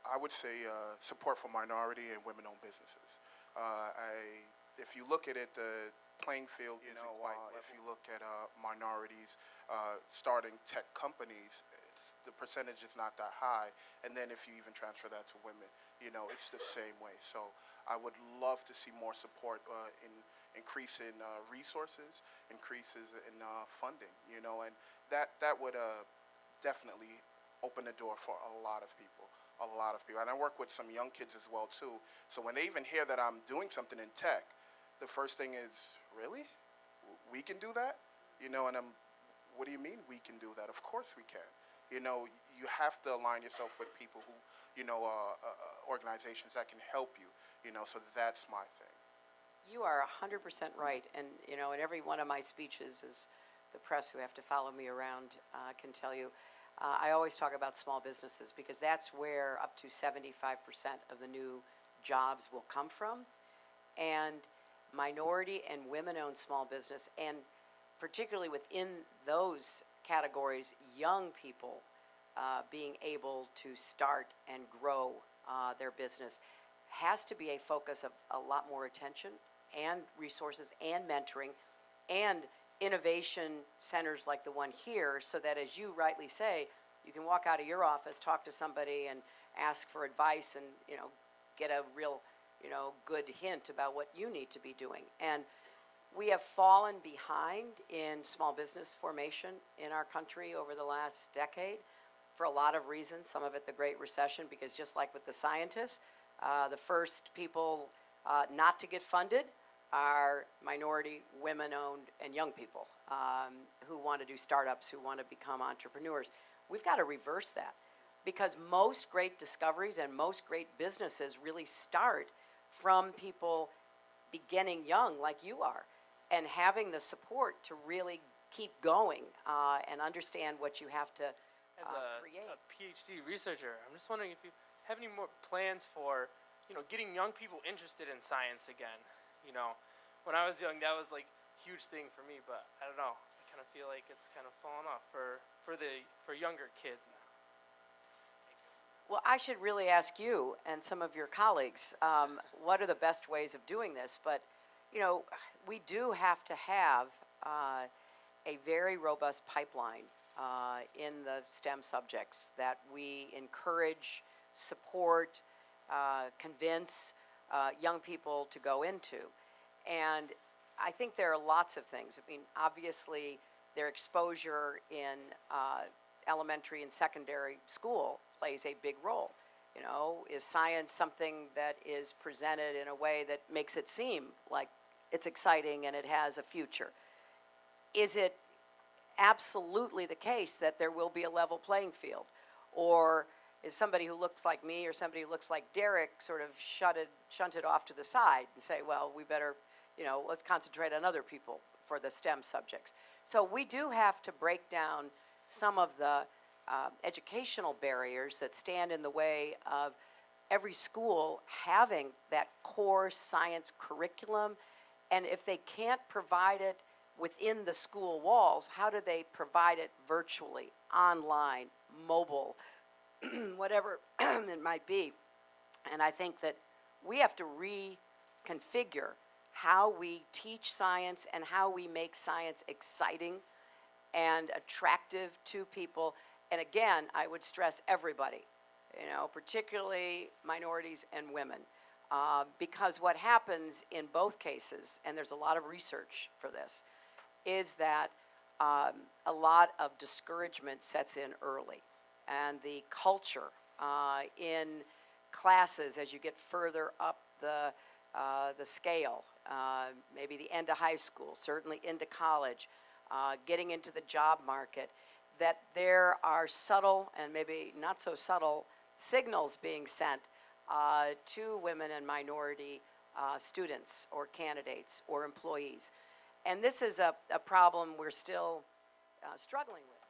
I would say support for minority and women-owned businesses. If you look at it, the playing field isn't quite level. If you look at minorities starting tech companies, the percentage is not that high. And then if you even transfer that to women, it's the same way. So I would love to see more support in increase in resources, increases in funding, and that would definitely open the door for a lot of people. And I work with some young kids as well too. So when they even hear that I'm doing something in tech, the first thing is, really? We can do that? And what do you mean we can do that? Of course we can. You have to align yourself with people who, organizations that can help you, so that's my thing. You are 100% right, and in every one of my speeches, as the press who have to follow me around can tell you, I always talk about small businesses because that's where up to 75% of the new jobs will come from, and minority and women-owned small business, and particularly within those categories, young people being able to start and grow their business has to be a focus of a lot more attention and resources and mentoring and innovation centers like the one here, so that, as you rightly say, you can walk out of your office, talk to somebody and ask for advice and get a real good hint about what you need to be doing. And we have fallen behind in small business formation in our country over the last decade for a lot of reasons. Some of it the Great Recession, because just like with the scientists, the first people not to get funded are minority, women-owned, and young people who want to do startups, who want to become entrepreneurs. We've got to reverse that, because most great discoveries and most great businesses really start from people beginning young like you are, and having the support to really keep going and understand what you have to create. As a PhD researcher, I'm just wondering if you have any more plans for, getting young people interested in science again. When I was young, that was like a huge thing for me, but I don't know. I kind of feel like it's kind of fallen off for younger kids now. Well, I should really ask you and some of your colleagues, what are the best ways of doing this? But, we do have to have a very robust pipeline in the STEM subjects that we encourage, support, convince young people to go into. And I think there are lots of things. I mean, obviously, their exposure in elementary and secondary school plays a big role. Is science something that is presented in a way that makes it seem like it's exciting and it has a future? Is it absolutely the case that there will be a level playing field? Or is somebody who looks like me or somebody who looks like Derrick sort of shunted off to the side and say, well, we better, let's concentrate on other people for the STEM subjects? So we do have to break down some of the educational barriers that stand in the way of every school having that core science curriculum. And if they can't provide it within the school walls, how do they provide it virtually, online, mobile, whatever it might be? And I think that we have to reconfigure how we teach science and how we make science exciting and attractive to people. And again, I would stress everybody, particularly minorities and women, because what happens in both cases, and there's a lot of research for this, is that a lot of discouragement sets in early. And the culture in classes as you get further up the scale, maybe the end of high school, certainly into college, getting into the job market, that there are subtle and maybe not so subtle signals being sent to women and minority students or candidates or employees. And this is a problem we're still struggling with.